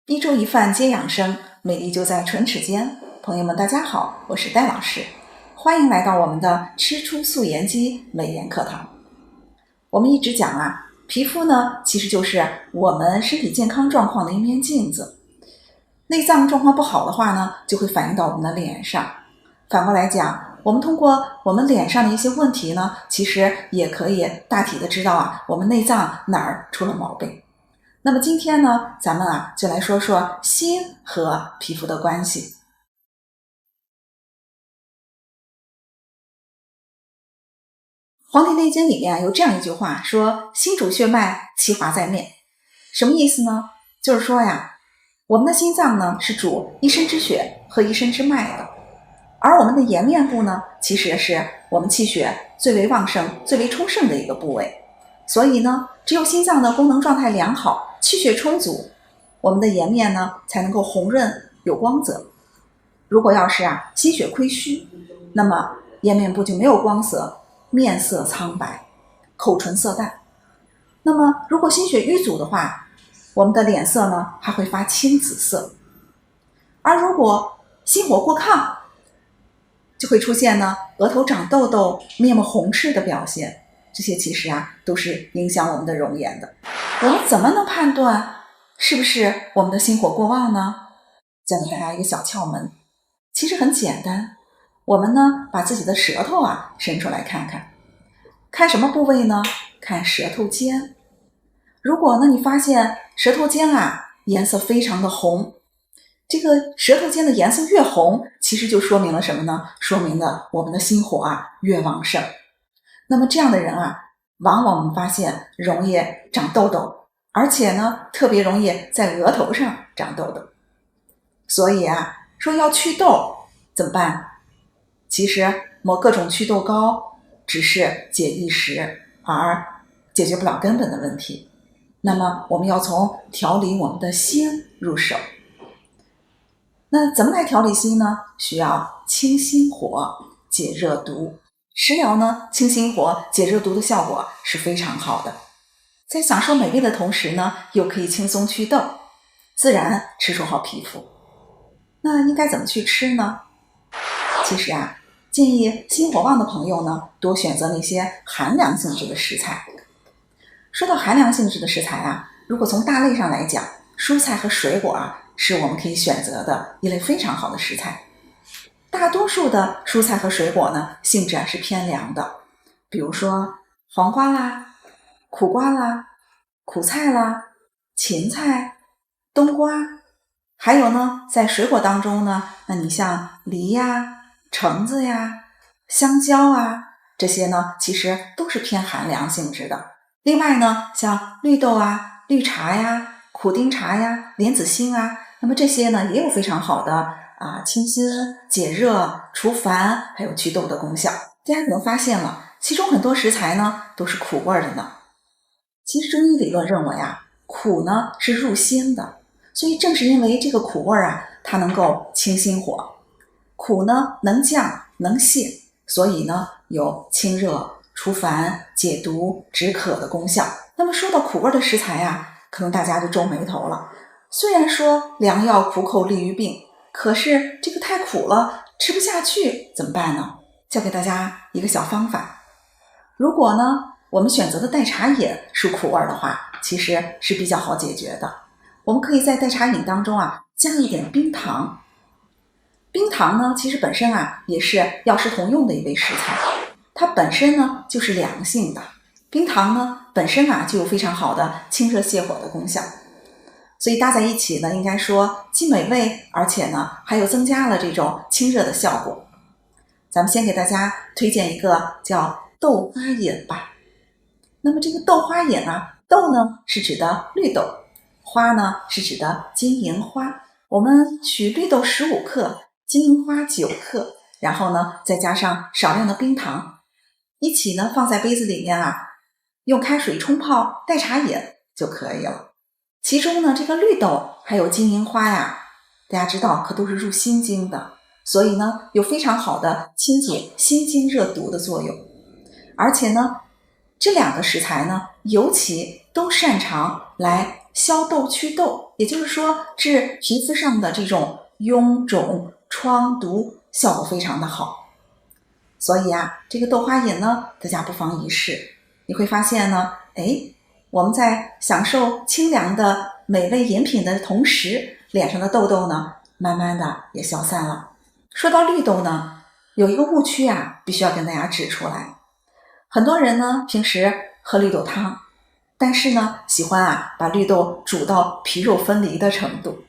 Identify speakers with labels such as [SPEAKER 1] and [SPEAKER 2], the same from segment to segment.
[SPEAKER 1] 一粥一饭皆养生，美丽就在唇齿间。朋友们，大家好，我是戴老师，欢迎来到我们的吃出素颜肌美颜课堂。我们一直讲皮肤呢其实就是我们身体健康状况的一面镜子。内脏状况不好的话呢，就会反映到我们的脸上。反过来讲，我们通过我们脸上的一些问题呢，其实也可以大体的知道我们内脏哪儿出了毛病。那么今天呢，咱们就来说说心和皮肤的关系。黄帝内经里面有这样一句话，说心主血脉，其华在面。什么意思呢？就是说我们的心脏呢是主一身之血和一身之脉的，而我们的颜面部呢，其实是我们气血最为旺盛、最为充盛的一个部位。所以呢，只有心脏的功能状态良好，气血充足，我们的颜面呢才能够红润有光泽。如果要是心血亏虚，那么颜面部就没有光泽，面色苍白，口唇色淡。那么如果心血瘀阻的话，我们的脸色呢还会发青紫色。而如果心火过亢，就会出现额头长痘痘、面目红赤的表现。这些其实都是影响我们的容颜的。我们怎么能判断是不是我们的心火过旺呢？教给大家一个小窍门，其实很简单。我们呢把自己的舌头伸出来看看，看什么部位呢？看舌头尖。如果呢你发现舌头尖颜色非常的红，这个舌头尖的颜色越红，其实就说明了什么呢？说明了我们的心火越旺盛。那么这样的人往往我们发现容易长痘痘，而且呢特别容易在额头上长痘痘。所以说要祛痘怎么办？其实抹各种祛痘膏只是解一时，而解决不了根本的问题。那么我们要从调理我们的心入手。那怎么来调理心呢？需要清心火，解热毒。食疗呢，清心火、解热毒的效果是非常好的。在享受美味的同时呢，又可以轻松祛痘，自然吃出好皮肤。那应该怎么去吃呢？其实建议心火旺的朋友呢，多选择那些寒凉性质的食材。说到寒凉性质的食材如果从大类上来讲，蔬菜和水果是我们可以选择的一类非常好的食材。大多数的蔬菜和水果呢，性质是偏凉的，比如说黄瓜啦、苦瓜啦、苦菜啦、芹菜、冬瓜。还有呢，在水果当中呢，那你像梨橙子香蕉这些呢，其实都是偏寒凉性质的。另外呢，像绿豆绿茶苦丁茶莲子心那么这些呢也有非常好的清心解热除烦还有祛痘的功效。大家可能发现了，其中很多食材呢都是苦味的呢。其实中医理论认为苦呢是入心的，所以正是因为这个苦味它能够清心火，苦呢能降能泻，所以呢有清热除烦解毒止渴的功效。那么说到苦味的食材可能大家就皱眉头了。虽然说良药苦口利于病，可是这个太苦了，吃不下去怎么办呢？教给大家一个小方法。如果呢我们选择的代茶饮是苦味的话，其实是比较好解决的。我们可以在代茶饮当中加一点冰糖。冰糖呢其实本身也是药食同用的一味食材，它本身呢就是凉性的。冰糖呢本身就有非常好的清热泻火的功效，所以搭在一起呢，应该说既美味，而且呢还有增加了这种清热的效果。咱们先给大家推荐一个叫豆花饮吧。那么这个豆花饮豆呢是指的绿豆，花呢是指的金银花。我们取绿豆15克，金银花9克，然后呢再加上少量的冰糖，一起呢放在杯子里面用开水冲泡代茶饮就可以了。其中呢这个绿豆还有金银花大家知道可都是入心经的，所以呢有非常好的清阻心经热毒的作用。而且呢这两个食材呢尤其都擅长来消痘祛痘。也就是说治皮肤上的这种臃肿、疮毒效果非常的好。所以啊，这个豆花饮呢，大家不妨一试。你会发现呢，我们在享受清凉的美味饮品的同时，脸上的痘痘呢，慢慢的也消散了。说到绿豆呢，有一个误区啊，必须要跟大家指出来。很多人呢，平时喝绿豆汤，但是呢，喜欢啊把绿豆煮到皮肉分离的程度。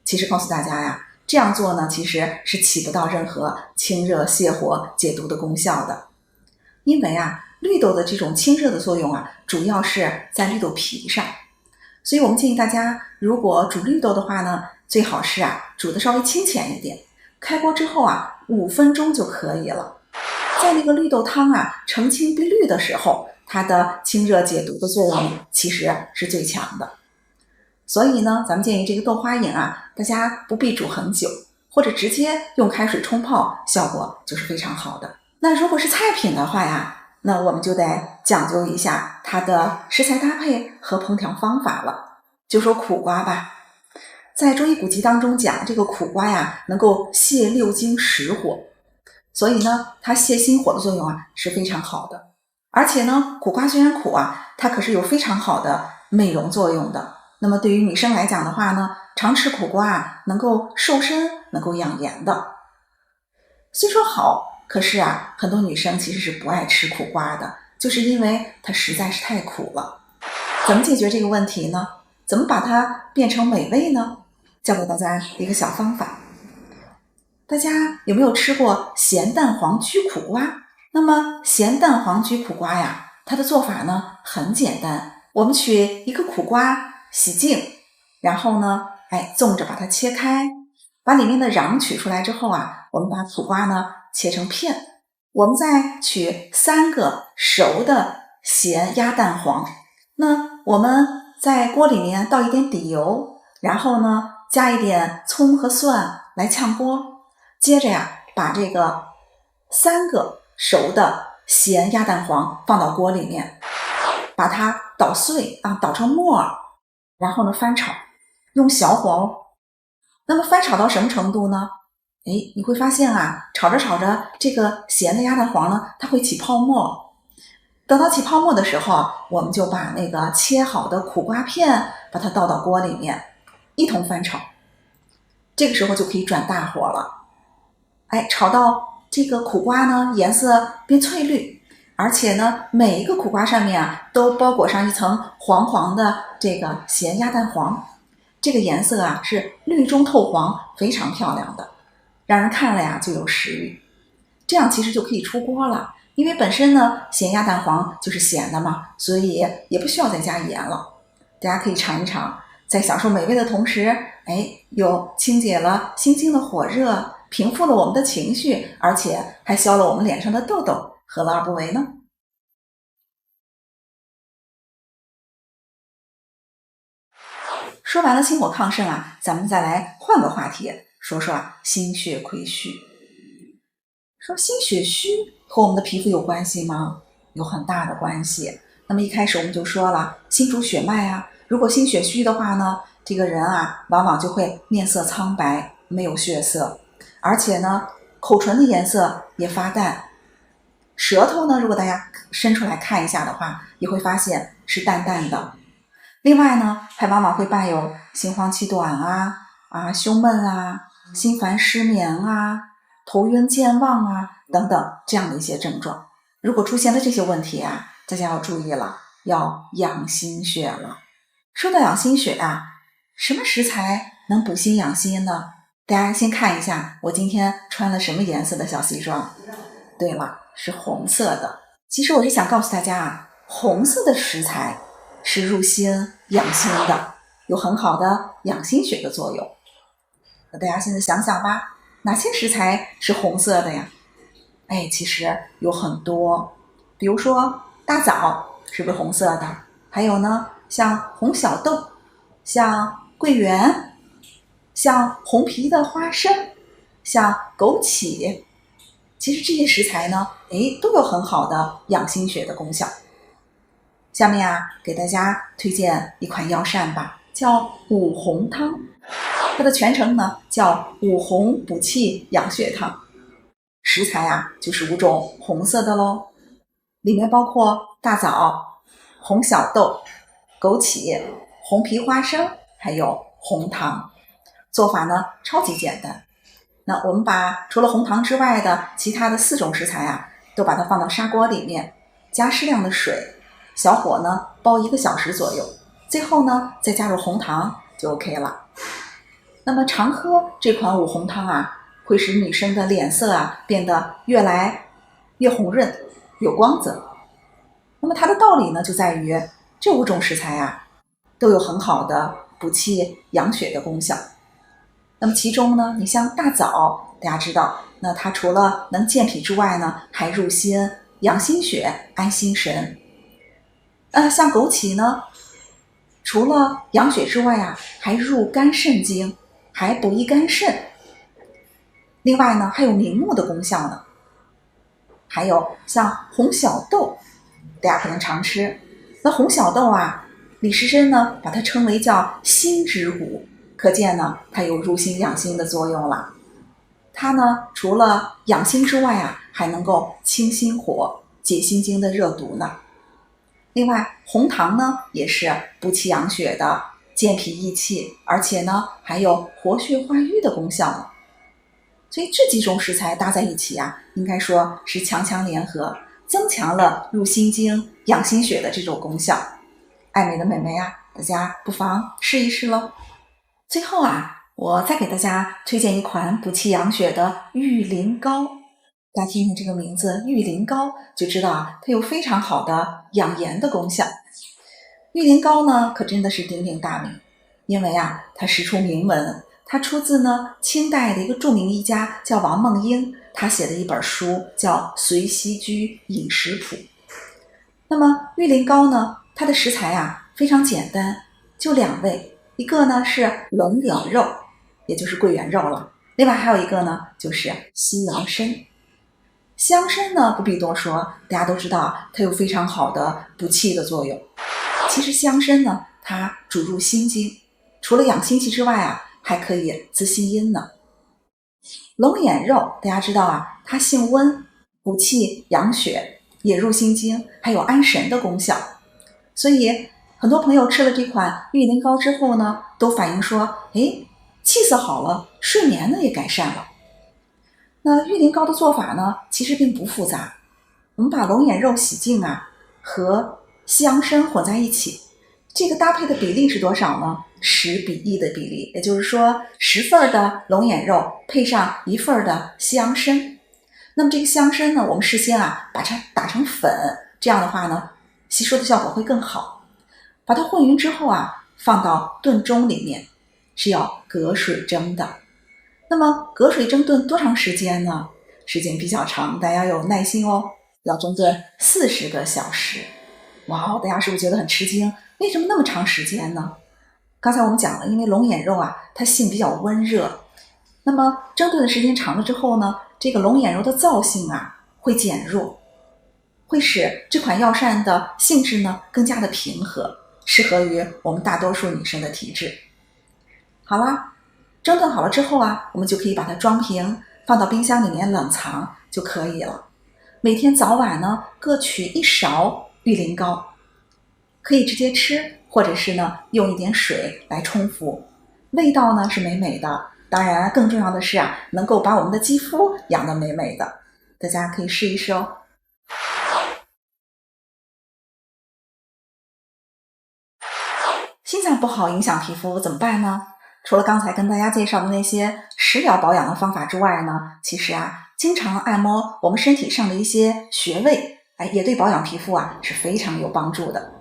[SPEAKER 1] 其实告诉大家呀，这样做呢，其实是起不到任何清热泻火解毒的功效的。因为啊，绿豆的这种清热的作用啊，主要是在绿豆皮上。所以我们建议大家，如果煮绿豆的话呢，最好是啊煮的稍微清浅一点，开锅之后啊5分钟就可以了。在那个绿豆汤啊澄清碧绿的时候，它的清热解毒的作用其实是最强的。所以呢，咱们建议这个豆花饮啊，大家不必煮很久，或者直接用开水冲泡，效果就是非常好的。那如果是菜品的话呀，那我们就得讲究一下它的食材搭配和烹调方法了。就说苦瓜吧，在中医古籍当中讲，这个苦瓜呀能够泻6经实火，所以呢，它泻心火的作用啊是非常好的。而且呢，苦瓜虽然苦啊，它可是有非常好的美容作用的。那么对于女生来讲的话呢，常吃苦瓜啊，能够瘦身，能够养颜的。虽说好，可是啊，很多女生其实是不爱吃苦瓜的，就是因为它实在是太苦了。怎么解决这个问题呢？怎么把它变成美味呢？教给大家一个小方法。大家有没有吃过咸蛋黄焗苦瓜？那么咸蛋黄焗苦瓜呀，它的做法呢很简单。我们取一个苦瓜洗净，然后呢，纵着把它切开，把里面的瓤取出来之后啊，我们把苦瓜呢切成片。我们再取3个熟的咸鸭蛋黄，那我们在锅里面倒一点底油，然后呢加一点葱和蒜来炝锅，接着呀把这个3个熟的咸鸭蛋黄放到锅里面，把它捣碎啊，捣成沫儿，然后呢翻炒，用小火哦。那么翻炒到什么程度呢？你会发现啊，炒着炒着，这个咸的鸭蛋黄呢，它会起泡沫。等到起泡沫的时候，我们就把那个切好的苦瓜片，把它倒到锅里面，一同翻炒。这个时候就可以转大火了。炒到这个苦瓜呢，颜色变翠绿，而且呢，每一个苦瓜上面啊，都包裹上一层黄黄的这个咸鸭蛋黄。这个颜色啊，是绿中透黄，非常漂亮的。让人看了呀就有食欲，这样其实就可以出锅了。因为本身呢咸鸭蛋黄就是咸的嘛，所以也不需要再加盐了。大家可以尝一尝，在享受美味的同时，又清解了心经的火热，平复了我们的情绪，而且还消了我们脸上的痘痘，何乐而不为呢？说完了心火亢盛啊，咱们再来换个话题，说说心血亏虚。说心血虚和我们的皮肤有关系吗？有很大的关系。那么一开始我们就说了，心主血脉啊，如果心血虚的话呢，这个人啊往往就会面色苍白，没有血色，而且呢口唇的颜色也发淡，舌头呢如果大家伸出来看一下的话，也会发现是淡淡的。另外呢，还往往会伴有心慌气短胸闷心烦失眠头晕健忘等等这样的一些症状。如果出现了这些问题大家要注意了，要养心血了。说到养心血什么食材能补心养心呢？大家先看一下我今天穿了什么颜色的小西装。对了，是红色的。其实我是想告诉大家红色的食材是入心养心的，有很好的养心血的作用。那大家现在想想吧，哪些食材是红色的呀？其实有很多，比如说大枣是不是红色的？还有呢，像红小豆，像桂圆，像红皮的花生，像枸杞。其实这些食材呢，都有很好的养心血的功效。下面给大家推荐一款药膳吧。叫五红汤，它的全称呢叫五红补气养血汤。食材啊就是5种红色的咯，里面包括大枣、红小豆、枸杞、红皮花生，还有红糖。做法呢超级简单。那我们把除了红糖之外的其他的4种食材啊，都把它放到砂锅里面，加适量的水，小火呢煲1个小时左右，最后呢再加入红糖就 OK 了。那么常喝这款五红汤啊，会使女生的脸色啊变得越来越红润，有光泽。那么它的道理呢就在于这5种食材啊都有很好的补气养血的功效。那么其中呢，你像大枣，大家知道，那它除了能健脾之外呢，还入心、养心血、安心神。像枸杞呢，除了养血之外啊，还入肝肾经，还补益肝肾。另外呢，还有明目的功效呢。还有像红小豆，大家可能常吃。那红小豆啊，李时珍呢把它称为叫心之谷，可见呢它有入心养心的作用了。它呢除了养心之外啊，还能够清心火、解心经的热毒呢。另外红糖呢也是补气养血的，健脾益气，而且呢还有活血化瘀的功效呢。所以这几种食材搭在一起啊，应该说是强强联合，增强了入心经、养心血的这种功效。爱美的美眉啊，大家不妨试一试咯。最后啊，我再给大家推荐一款补气养血的玉林膏。大家听听这个名字玉林膏，就知道啊，它有非常好的养颜的功效。玉林膏呢可真的是鼎鼎大名，因为啊它实出名文，它出自呢清代的一个著名医家叫王梦英，他写的一本书叫《随溪居饮食谱》。那么玉林膏呢，它的食材啊非常简单，就2味，一个呢是龙眼肉，也就是桂圆肉了，另外还有一个呢就是西洋参。西洋参呢不必多说，大家都知道它有非常好的补气的作用。其实西洋参呢，它主入心经，除了养心气之外啊，还可以滋心阴呢。龙眼肉大家知道啊，它性温，补气养血，也入心经，还有安神的功效。所以很多朋友吃了这款玉林膏之后呢，都反映说，气色好了，睡眠呢也改善了。那玉林膏的做法呢，其实并不复杂。我们把龙眼肉洗净啊，和西洋参混在一起，这个搭配的比例是多少呢？10:1的比例，也就是说10份的龙眼肉配上1份的西洋参。那么这个西洋参呢，我们事先啊把它打成粉，这样的话呢，吸收的效果会更好。把它混匀之后啊，放到炖盅里面，是要隔水蒸的。那么隔水蒸炖多长时间呢？时间比较长，大家要有耐心哦，要蒸炖40个小时。哇，大家是不是觉得很吃惊？为什么那么长时间呢？刚才我们讲了，因为龙眼肉啊，它性比较温热，那么蒸炖的时间长了之后呢，这个龙眼肉的燥性啊会减弱，会使这款药膳的性质呢更加的平和，适合于我们大多数女生的体质。好啦，蒸炖好了之后啊，我们就可以把它装瓶，放到冰箱里面冷藏就可以了。每天早晚呢各取1勺玉林膏，可以直接吃，或者是呢用一点水来冲服，味道呢是美美的。当然更重要的是啊，能够把我们的肌肤养得美美的，大家可以试一试哦。心脏不好影响皮肤怎么办呢？除了刚才跟大家介绍的那些食疗保养的方法之外呢，其实啊，经常按摩我们身体上的一些穴位，也对保养皮肤啊是非常有帮助的。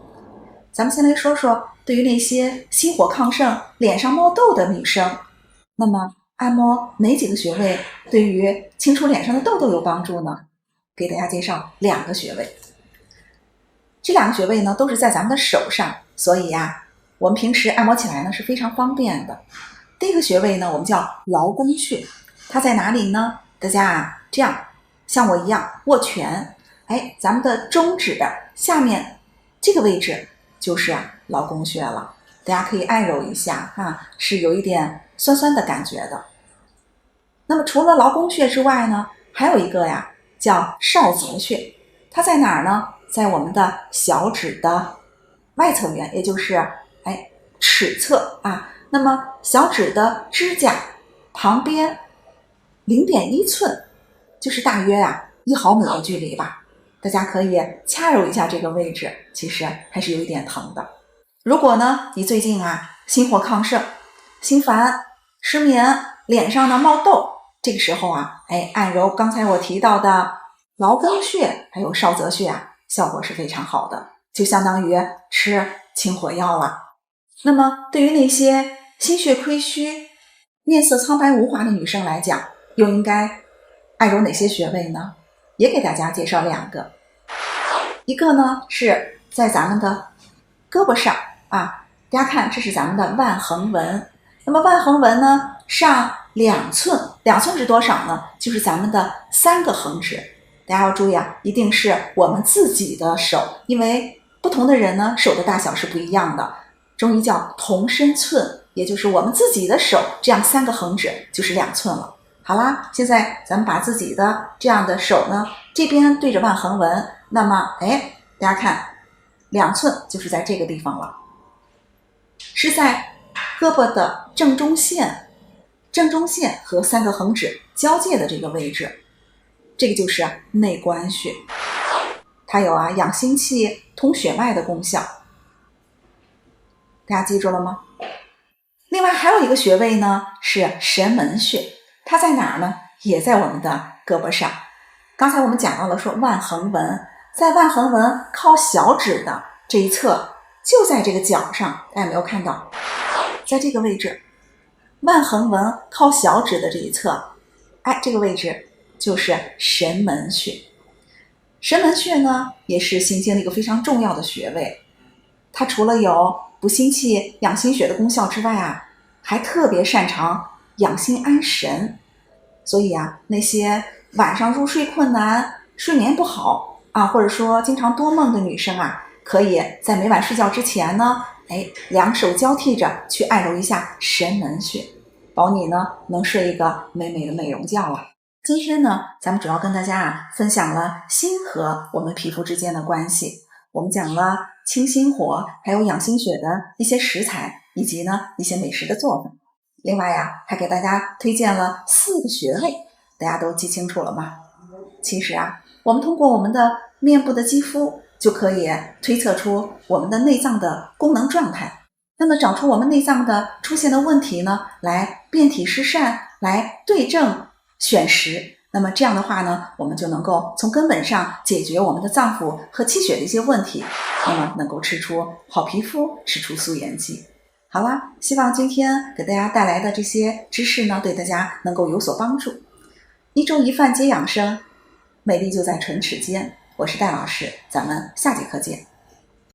[SPEAKER 1] 咱们先来说说，对于那些心火亢盛、脸上冒痘的女生，那么按摩哪几个穴位对于清除脸上的痘痘有帮助呢？给大家介绍2个穴位。这2个穴位呢都是在咱们的手上，所以啊，我们平时按摩起来呢是非常方便的。第一个穴位呢，我们叫劳宫穴，它在哪里呢？大家啊，这样像我一样握拳，咱们的中指下面这个位置就是劳宫穴了。大家可以按揉一下啊，是有一点酸酸的感觉的。那么除了劳宫穴之外呢，还有一个呀叫少泽穴，它在哪儿呢？在我们的小指的外侧缘，也就是尺侧啊。那么小指的指甲旁边0.1寸，就是大约1毫米的距离吧。大家可以掐揉一下这个位置，其实还是有一点疼的。如果呢你最近心火亢盛、心烦、失眠、脸上呢冒痘，这个时候按揉刚才我提到的劳宫穴还有少泽穴效果是非常好的，就相当于吃清火药了。那么对于那些心血亏虚、面色苍白无华的女生来讲，又应该按揉哪些穴位呢？也给大家介绍2个。一个呢是在咱们的胳膊上大家看，这是咱们的腕横纹。那么腕横纹呢上2寸，2寸是多少呢？就是咱们的3个横指。大家要注意一定是我们自己的手，因为不同的人呢手的大小是不一样的。中医叫同身寸，也就是我们自己的手这样3个横指就是2寸了。好啦，现在咱们把自己的这样的手呢，这边对着腕横纹，那么大家看2寸就是在这个地方了，是在胳膊的正中线和3个横指交界的这个位置，这个就是内关穴，它有养心气、通血脉的功效。大家记住了吗？另外还有一个穴位呢是神门穴，它在哪儿呢？也在我们的胳膊上。刚才我们讲到了说腕横纹，在腕横纹靠小指的这一侧，就在这个角上，大家有没有看到？在这个位置，腕横纹靠小指的这一侧，这个位置就是神门穴。神门穴呢也是心经的一个非常重要的穴位，它除了有补心气、养心血的功效之外还特别擅长养心安神。所以那些晚上入睡困难、睡眠不好或者说经常多梦的女生可以在每晚睡觉之前呢2手交替着去按揉一下神门穴，保你呢能睡一个美美的美容觉了。今天呢咱们主要跟大家分享了心和我们皮肤之间的关系，我们讲了清心火还有养心血的一些食材，以及呢一些美食的做法。另外还给大家推荐了4个穴位，大家都记清楚了吗？其实我们通过我们的面部的肌肤就可以推测出我们的内脏的功能状态，那么找出我们内脏的出现的问题呢，来辨体施善，来对症选时。那么这样的话呢，我们就能够从根本上解决我们的脏腑和气血的一些问题，那么能够吃出好皮肤，吃出素颜肌。好啦，希望今天给大家带来的这些知识呢，对大家能够有所帮助。一粥一饭皆养生，美丽就在唇齿间。我是戴老师，咱们下节课见。